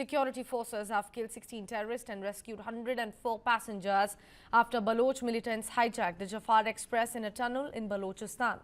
security forces have killed 16 terrorists and rescued 104 passengers after Baloch militants hijacked the Jafar Express in a tunnel in Balochistan.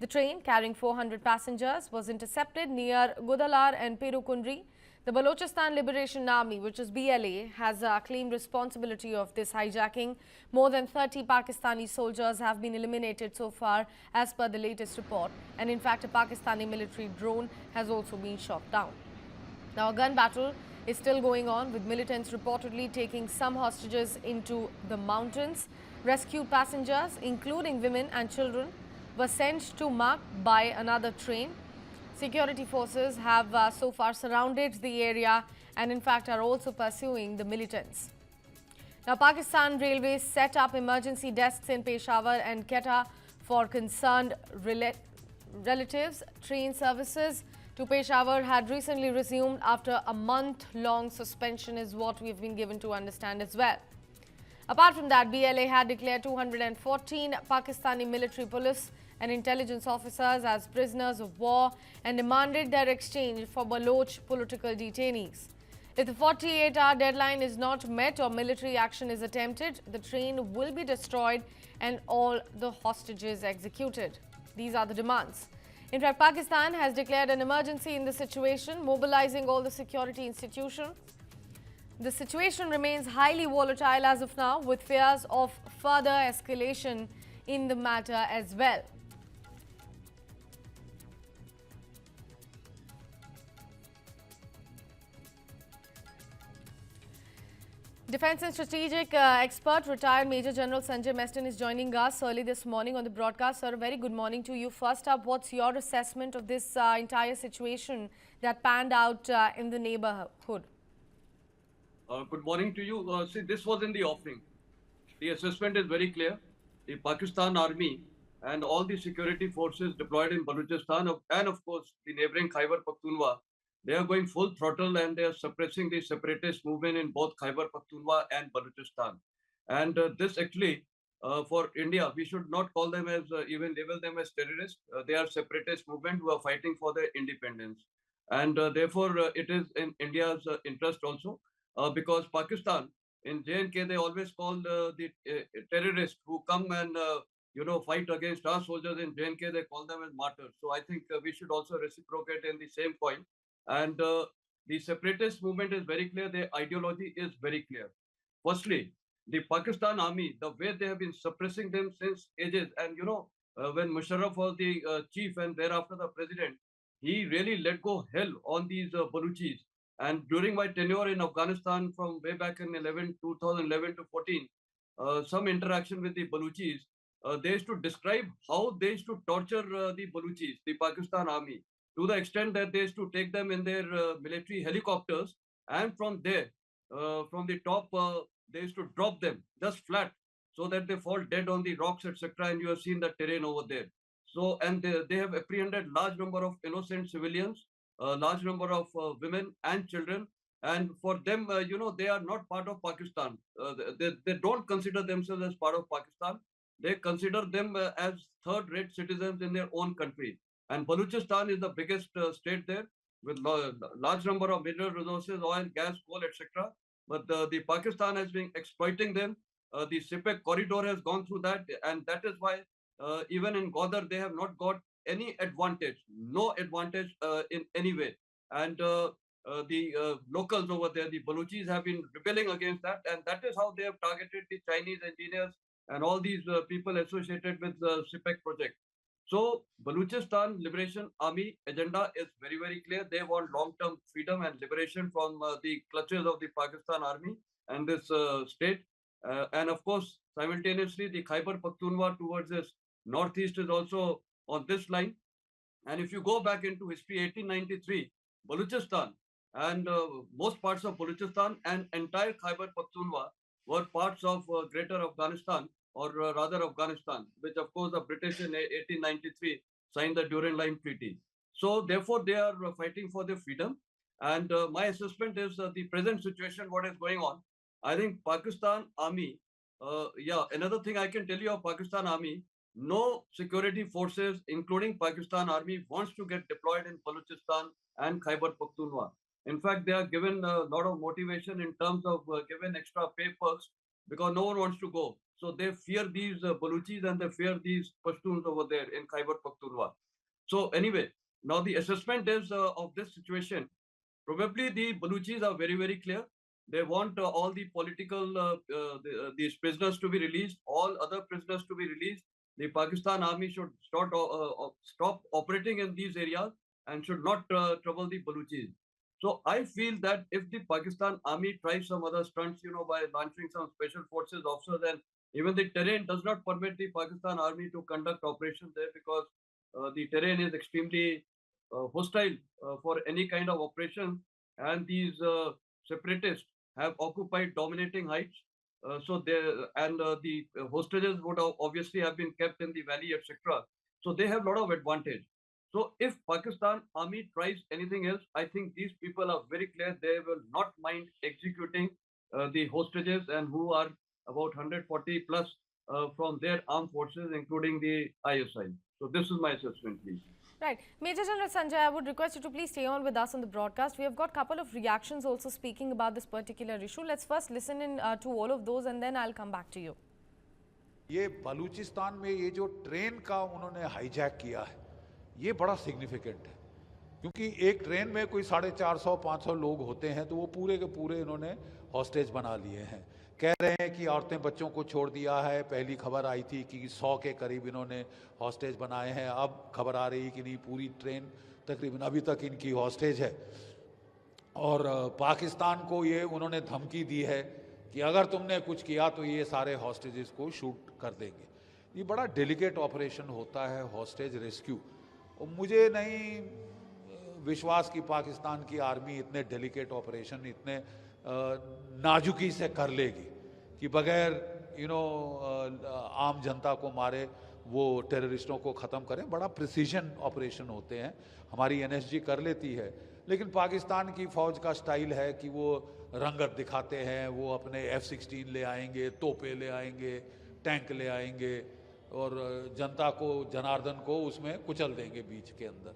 The train carrying 400 passengers was intercepted near Gudalar and Perukundri. The Balochistan Liberation Army, which is BLA, has claimed responsibility of this hijacking. More than 30 Pakistani soldiers have been eliminated so far as per the latest report. And in fact, a Pakistani military drone has also been shot down. Now, a gun battle is still going on, with militants reportedly taking some hostages into the mountains. Rescued passengers, including women and children, were sent to Mark by another train. Security forces have so far surrounded the area and in fact are also pursuing the militants. Now, Pakistan Railways set up emergency desks in Peshawar and Quetta for concerned relatives. Train services to Peshawar had recently resumed after a month-long suspension, is what we've been given to understand as well. Apart from that, BLA had declared 214 Pakistani military police and intelligence officers as prisoners of war and demanded their exchange for Baloch political detainees. If the 48-hour deadline is not met or military action is attempted, the train will be destroyed and all the hostages executed. These are the demands. In fact, Pakistan has declared an emergency in the situation, mobilizing all the security institutions. The situation remains highly volatile as of now, with fears of further escalation in the matter as well. Defence and strategic expert, retired Major General Sanjay Meston is joining us early this morning on the broadcast. Sir, a very good morning to you. First up, what's your assessment of this entire situation that panned out in the neighborhood? Good morning to you. See, this was in the offing. The assessment is very clear. The Pakistan Army and all the security forces deployed in Balochistan and of course the neighboring Khyber Pakhtunkhwa, they are going full throttle and they are suppressing the separatist movement in both Khyber Pakhtunkhwa and Balochistan. And this actually, for India, we should not call them as, even label them as terrorists. They are separatist movement who are fighting for their independence. And therefore, it is in India's interest also, because Pakistan, in J&K, they always call the terrorists who come and fight against our soldiers in J&K, they call them as martyrs. So I think we should also reciprocate in the same coin. And the separatist movement is very clear. Their ideology is very clear. Firstly, the Pakistan Army, the way they have been suppressing them since ages. And, when Musharraf was the chief and thereafter the president, he really let go hell on these Baluchis. And during my tenure in Afghanistan from way back in 2011 to 14, some interaction with the Baluchis, they used to describe how they used to torture the Baluchis, the Pakistan Army, to the extent that they used to take them in their military helicopters, and from there, from the top, they used to drop them just flat so that they fall dead on the rocks, etc. And you have seen the terrain over there. So, and they have apprehended large number of innocent civilians, large number of women and children. And for them, they are not part of Pakistan. They don't consider themselves as part of Pakistan. They consider them as third-rate citizens in their own country. And Balochistan is the biggest state there, with large number of mineral resources, oil, gas, coal, etc. But the Pakistan has been exploiting them. The CPEC corridor has gone through that, and that is why even in Godar, they have not got any advantage, no advantage in any way. And the locals over there, the Balochis, have been rebelling against that, and that is how they have targeted the Chinese engineers and all these people associated with the CPEC project. So Balochistan Liberation Army agenda is very, very clear. They want long-term freedom and liberation from the clutches of the Pakistan Army and this state. And of course, simultaneously, the Khyber Pakhtunkhwa towards this northeast is also on this line. And if you go back into history, 1893, Balochistan and most parts of Balochistan and entire Khyber Pakhtunkhwa were parts of greater Afghanistan, or rather Afghanistan, which of course the British in 1893 signed the Durand Line Treaty. So therefore they are fighting for their freedom. And my assessment is the present situation, what is going on. I think Pakistan Army, another thing I can tell you of Pakistan Army, no security forces, including Pakistan Army, wants to get deployed in Balochistan and Khyber Pakhtunkhwa. In fact, they are given a lot of motivation in terms of given extra pay perks because no one wants to go. So they fear these Baluchis and they fear these Pashtuns over there in Khyber Pakhtunkhwa. So anyway, now the assessment is of this situation. Probably the Baluchis are very, very clear. They want all the political these prisoners to be released, all other prisoners to be released. The Pakistan army should stop operating in these areas and should not trouble the Baluchis. So I feel that if the Pakistan army tries some other stunts, by launching some special forces officers, and even the terrain does not permit the Pakistan army to conduct operations there because the terrain is extremely hostile for any kind of operation, and these separatists have occupied dominating heights. So they and the hostages would obviously have been kept in the valley, etc. So they have a lot of advantage. So if Pakistan army tries anything else, I think these people are very clear. They will not mind executing the hostages and who are about 140 plus from their armed forces, including the ISI. So this is my assessment, please. Right. Major General Sanjay, I would request you to please stay on with us on the broadcast. We have got a couple of reactions also speaking about this particular issue. Let's first listen in to all of those and then I'll come back to you. ये बलूचिस्तान में ये जो train का उन्होंने hijack किया है ये बड़ा सिग्निफिकेंट है क्योंकि एक ट्रेन में कोई 450-500 लोग होते हैं तो वो पूरे के पूरे इन्होंने हॉस्टेज बना लिए हैं। कह रहे हैं कि औरतें बच्चों को छोड़ दिया है। पहली खबर आई थी कि 100 के करीब इन्होंने हॉस्टेज बनाए हैं। अब खबर आ रही कि नहीं, पूरी ट्रेन तकरीबन अभी तक इनकी हॉस्टेज है। और पाकिस्तान को ये उन्होंने धमकी दी है कि अगर तुमने कुछ किया तो ये सारे हॉस्टेजेस को शूट कर देंगे। ये बड़ा डेलिकेट ऑपरेशन होता है हॉस्टेज रेस्क्यू, और मुझे नहीं विश्वास कि पाकिस्तान की आर्मी इतने डेलिकेट ऑपरेशन इतने नाजुकी से कर लेगी कि बगैर आम जनता को मारे वो टेररिस्टों को ख़त्म करें। बड़ा प्रिसीजन ऑपरेशन होते हैं। हमारी एनएसजी कर लेती है, लेकिन पाकिस्तान की फ़ौज का स्टाइल है कि वो रंगत दिखाते हैं। वो अपने F-16 ले आएंगे, तोपे ले आएंगे, टैंक ले आएंगे और जनता को, जनार्दन को उसमें कुचल देंगे बीच के अंदर।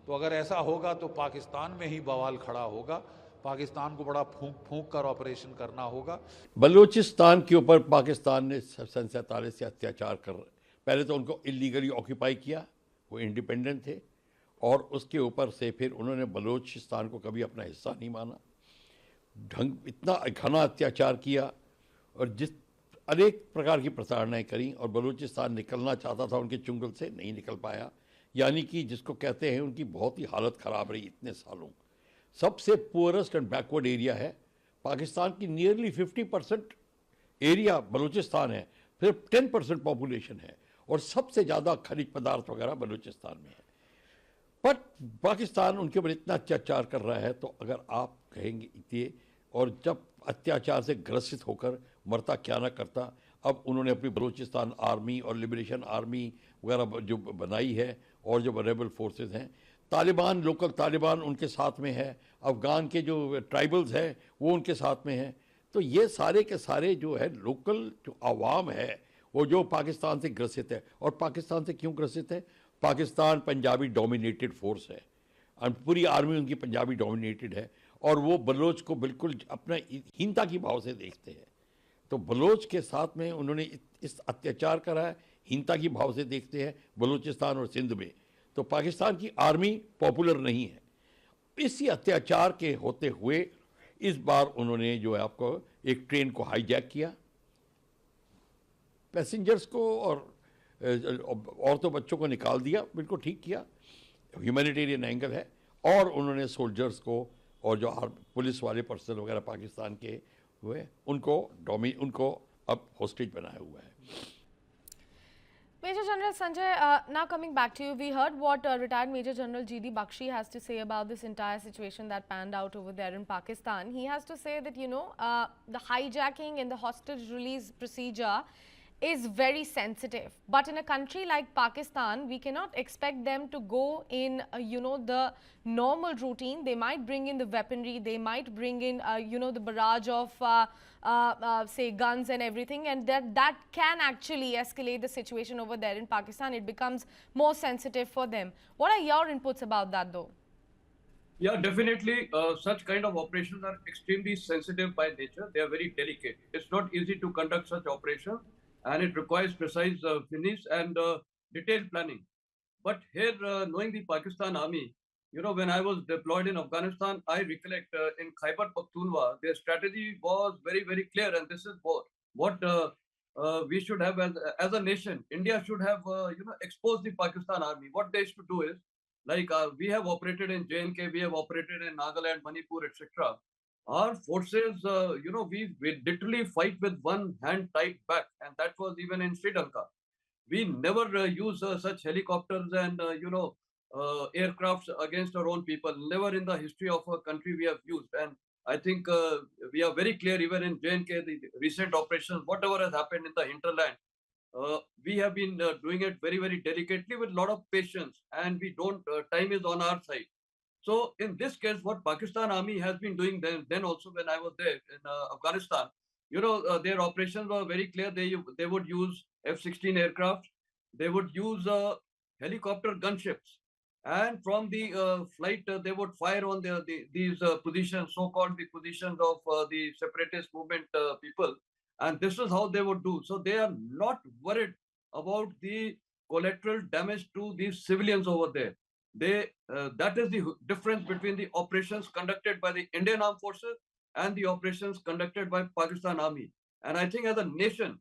तो अगर ऐसा होगा तो पाकिस्तान में ही बवाल खड़ा होगा। पाकिस्तान को बड़ा फूंक फूंक कर ऑपरेशन करना होगा। बलूचिस्तान के ऊपर पाकिस्तान ने सन 47 से अत्याचार कर, पहले तो उनको इलीगली ऑक्यूपाई किया, वो इंडिपेंडेंट थे, और उसके ऊपर से फिर उन्होंने बलूचिस्तान को कभी अपना हिस्सा नहीं माना। इतना घना अत्याचार किया और जिस अनेक प्रकार की प्रताड़नाएं करी, और बलूचिस्तान निकलना चाहता था उनके चुंगल से, नहीं निकल पाया। यानी कि जिसको कहते हैं उनकी बहुत ही हालत ख़राब रही इतने सालों। सबसे पुअरेस्ट एंड बैकवर्ड एरिया है पाकिस्तान की, नियरली 50% एरिया बलूचिस्तान है, फिर 10% पॉपुलेशन है, और सबसे ज़्यादा खनिज पदार्थ वगैरह बलूचिस्तान में है। पर पाकिस्तान उनके ऊपर इतना अत्याचार कर रहा है, तो अगर आप कहेंगे ये, और जब अत्याचार से ग्रसित होकर मरता क्या ना करता। अब उन्होंने अपनी बलूचिस्तान आर्मी और लिबरेशन आर्मी वगैरह जो बनाई है, और जो रेबल फोर्सेस हैं, तालिबान, लोकल तालिबान उनके साथ में है, अफ़गान के जो ट्राइबल्स हैं वो उनके साथ में हैं। तो ये सारे के सारे जो है लोकल जो आवाम है वो जो पाकिस्तान से ग्रसित है। और पाकिस्तान से क्यों ग्रसित है? पाकिस्तान पंजाबी डोमिनेटेड फोर्स है, और पूरी आर्मी उनकी पंजाबी डोमिनेटेड है, और वो बलोच को बिल्कुल अपना हीनता की भाव से देखते हैं। तो बलोच के साथ में उन्होंने इस अत्याचार करा है, हीनता की भाव से देखते हैं बलूचिस्तान और सिंध में। तो पाकिस्तान की आर्मी पॉपुलर नहीं है। इसी अत्याचार के होते हुए इस बार उन्होंने जो है आपको एक ट्रेन को हाईजैक किया, पैसेंजर्स को और औरतों बच्चों को निकाल दिया, बिल्कुल ठीक किया, ह्यूमैनिटेरियन एंगल है। और उन्होंने सोल्जर्स को और जो पुलिस वाले पर्सन वगैरह पाकिस्तान के हुए उनको अब हॉस्टेज बनाया हुआ है। Major General Sanjay, now coming back to you, we heard what retired Major General G.D. Bakshi has to say about this entire situation that panned out over there in Pakistan. He has to say that, the hijacking and the hostage release procedure is very sensitive. But in a country like Pakistan, we cannot expect them to go in, the normal routine. They might bring in the weaponry, they might bring in, the barrage of, say, guns and everything, and that can actually escalate the situation over there in Pakistan. It becomes more sensitive for them. What are your inputs about that, though? Yeah, definitely. Such kind of operations are extremely sensitive by nature. They are very delicate. It's not easy to conduct such operations, and it requires precise finish and detailed planning. But here, knowing the Pakistan Army, when I was deployed in Afghanistan, I recollect in Khyber Pakhtunkhwa, their strategy was very, very clear, and this is what we should have as a nation. India should have, exposed the Pakistan Army. What they should do is, like we have operated in JNK, we have operated in Nagaland, Manipur, etc. Our forces, we literally fight with one hand tied back, and that was even in Sri Lanka. We never use such helicopters and aircrafts against our own people. Never in the history of our country we have used. And I think we are very clear even in JNK, the recent operations, whatever has happened in the hinterland, we have been doing it very, very delicately with a lot of patience, and we don't. Time is on our side. So in this case, what Pakistan Army has been doing then also when I was there in Afghanistan, their operations were very clear. They would use F-16 aircraft, they would use helicopter gunships, and from the flight they would fire on these positions, so-called the positions of the separatist movement people, and this is how they would do. So they are not worried about the collateral damage to these civilians over there. That is the difference between the operations conducted by the Indian Armed Forces and the operations conducted by Pakistan Army. And I think as a nation,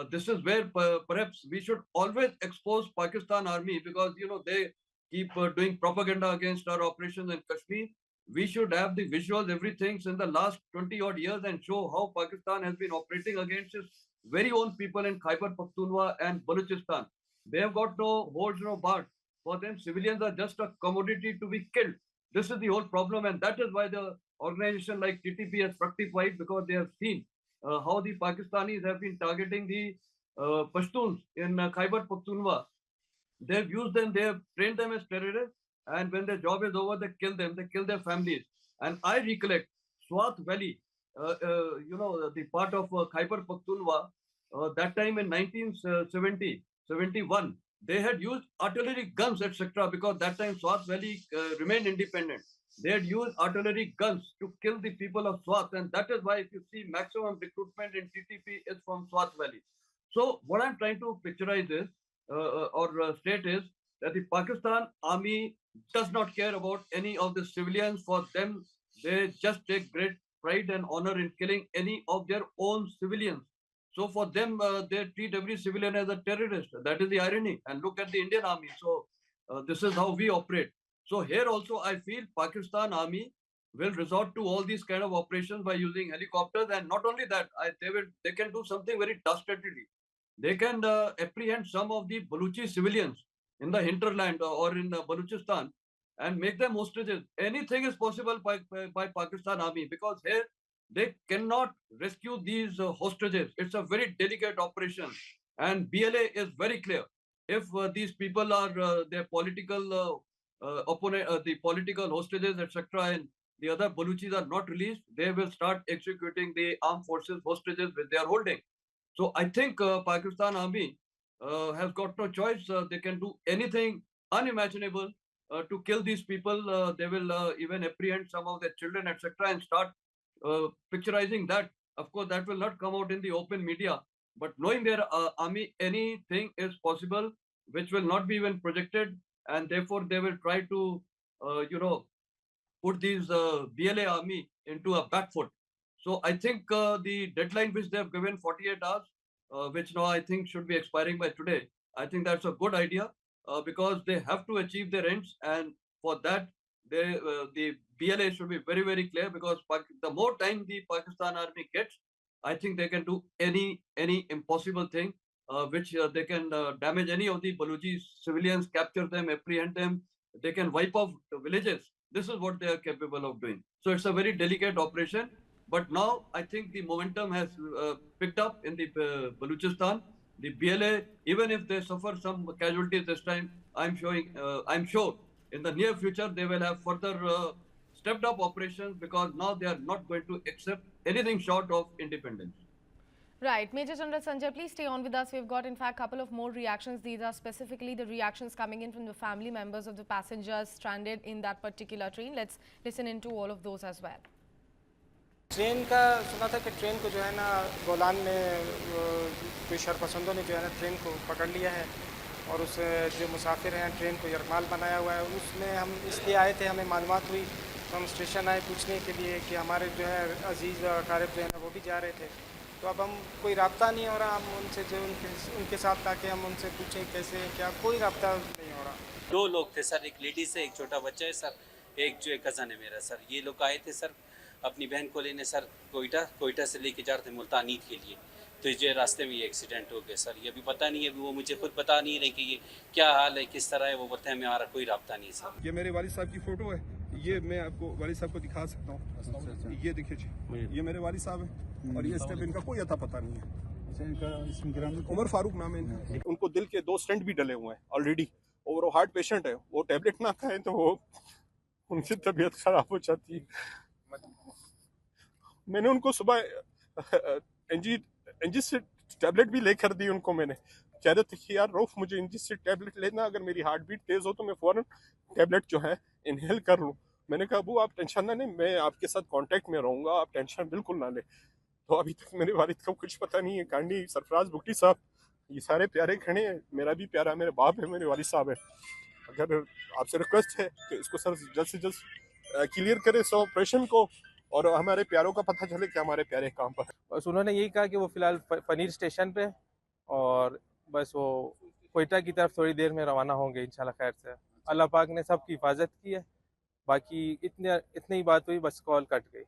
this is where perhaps we should always expose Pakistan Army, because they keep doing propaganda against our operations in Kashmir. We should have the visuals, everything in the last 20 odd years, and show how Pakistan has been operating against its very own people in Khyber Pakhtunkhwa and Balochistan. They have got no holds, no bars. For them, civilians are just a commodity to be killed. This is the whole problem, and that is why the organization like TTP has fructified, because they have seen how the Pakistanis have been targeting the Pashtuns in Khyber Pakhtunkhwa. They've used them, they have trained them as terrorists, and when their job is over, they kill their families. And I recollect Swat Valley, the part of Khyber Pakhtunkhwa, that time in 1970, 71, they had used artillery guns, etc., because that time Swat Valley remained independent. They had used artillery guns to kill the people of Swat, and that is why if you see maximum recruitment in TTP is from Swat Valley. So what I'm trying to picturize is, or state is, that the Pakistan Army does not care about any of the civilians. For them, they just take great pride and honor in killing any of their own civilians. So for them, they treat every civilian as a terrorist. That is the irony. And look at the Indian Army. So this is how we operate. So here also, I feel Pakistan Army will resort to all these kind of operations by using helicopters. And not only that, they can do something very dastardly. They can apprehend some of the Baluchi civilians in the hinterland or in Balochistan and make them hostages. Anything is possible by Pakistan Army, because here they cannot rescue these hostages. It's a very delicate operation, and BLA is very clear. If these people are their political opponent, the political hostages, etc., and the other Baluchis are not released, they will start executing the armed forces hostages which they are holding. So I think Pakistan Army has got no choice. They can do anything unimaginable to kill these people. They will even apprehend some of their children, etc., and start picturizing that. Of course, that will not come out in the open media. But knowing their army, anything is possible, which will not be even projected, and therefore they will try to, put these BLA army into a back foot. So I think the deadline which they have given, 48 hours, which now I think should be expiring by today, I think that's a good idea, because they have to achieve their ends, and for that, the BLA should be very, very clear, because the more time the Pakistan Army gets, I think they can do any impossible thing, which they can damage any of the Baluchi civilians, capture them, apprehend them. They can wipe off the villages. This is what they are capable of doing. So it's a very delicate operation. But now I think the momentum has picked up in the Balochistan. The BLA, even if they suffer some casualties this time, I'm sure in the near future they will have further stepped up operations, because now they are not going to accept anything short of independence. Right. Major General Sanjay, please stay on with us. We've got, in fact, a couple of more reactions. These are specifically the reactions coming in from the family members of the passengers stranded in that particular train. Let's listen into all of those as well. Train का सुना था कि train को जो है ना Golan में कोई शरपसंदों ने जो है ना ट्रेन को पकड़ लिया है और उस जो मुसाफिर हैं ट्रेन को यरमाल बनाया हुआ है। उसमें हम इसलिए आए थे, हमें मालूमात हुई तो हम स्टेशन आए पूछने के लिए कि हमारे जो है अजीज़ और अकारिब जो है ना वो भी जा रहे थे। तो अब हम कोई रब्ता नहीं हो रहा, हम उनसे जो उनके साथ ताकि हम उनसे पूछें कैसे क्या, कोई रब्ता नहीं हो रहा। 2 लोग थे सर, एक लेडीज है, एक छोटा बच्चा है सर, एक जो कज़न है मेरा सर। ये लोग आए थे सर अपनी बहन को लेने सर, कोयटा से लेके जा रहे थे मुल्तान ईद के लिए। तो ये रास्ते में ये एक्सीडेंट हो गया सर। ये अभी पता नहीं है, अभी वो मुझे खुद बता नहीं रहे कि ये क्या हाल है, किस तरह है। वो बताए हमारा कोई रब्ता नहीं सर। ये मेरे वालिद साहब की फ़ोटो है, ये मैं आपको वालिद साहब को दिखा सकता हूँ। ये देखिए जी, ये मेरे वालिद साहब हैं और ये स्टेप इनका कोई अता पता नहीं है। उमर फारूक नाम है इनका। उनको दिल के 2 स्टेंट भी डले हुए हैं ऑलरेडी और वो हार्ट पेशेंट है। वो टैबलेट ना खाएं तो वो उनकी तबीयत खराब हो जाती है। मैंने उनको सुबह एंजिस से टैबलेट भी लेकर दी उनको। मैंने कह रहे थे कि यार रऊफ मुझे एंजिस से टैबलेट लेना, अगर मेरी हार्ट बीट तेज़ हो तो मैं फ़ौरन टैबलेट जो है इनहेल कर लूँ। मैंने कहा अबू आप टेंशन ना लें, मैं आपके साथ कांटेक्ट में रहूँगा, आप टेंशन बिल्कुल ना लें। तो अभी तक मेरे वालिद को कुछ पता नहीं है। कांडी सरफराज बुगटी साहब ये सारे प्यारे खड़े हैं, मेरा भी प्यारा मेरे बाप है, मेरे वालिद साहब है। अगर आपसे रिक्वेस्ट है कि इसको सर जल्द से जल्द क्लियर करें इस ऑपरेशन को और हमारे प्यारों का पता चले कि हमारे प्यारे काम पर। बस उन्होंने यही कहा कि वो फ़िलहाल पनीर स्टेशन पे और बस वो कोयटा की तरफ थोड़ी देर में रवाना होंगे इंशाल्लाह खैर से। अल्लाह पाक ने सबकी हिफाजत की है, बाकी इतनी ही बात हुई, बस कॉल कट गई।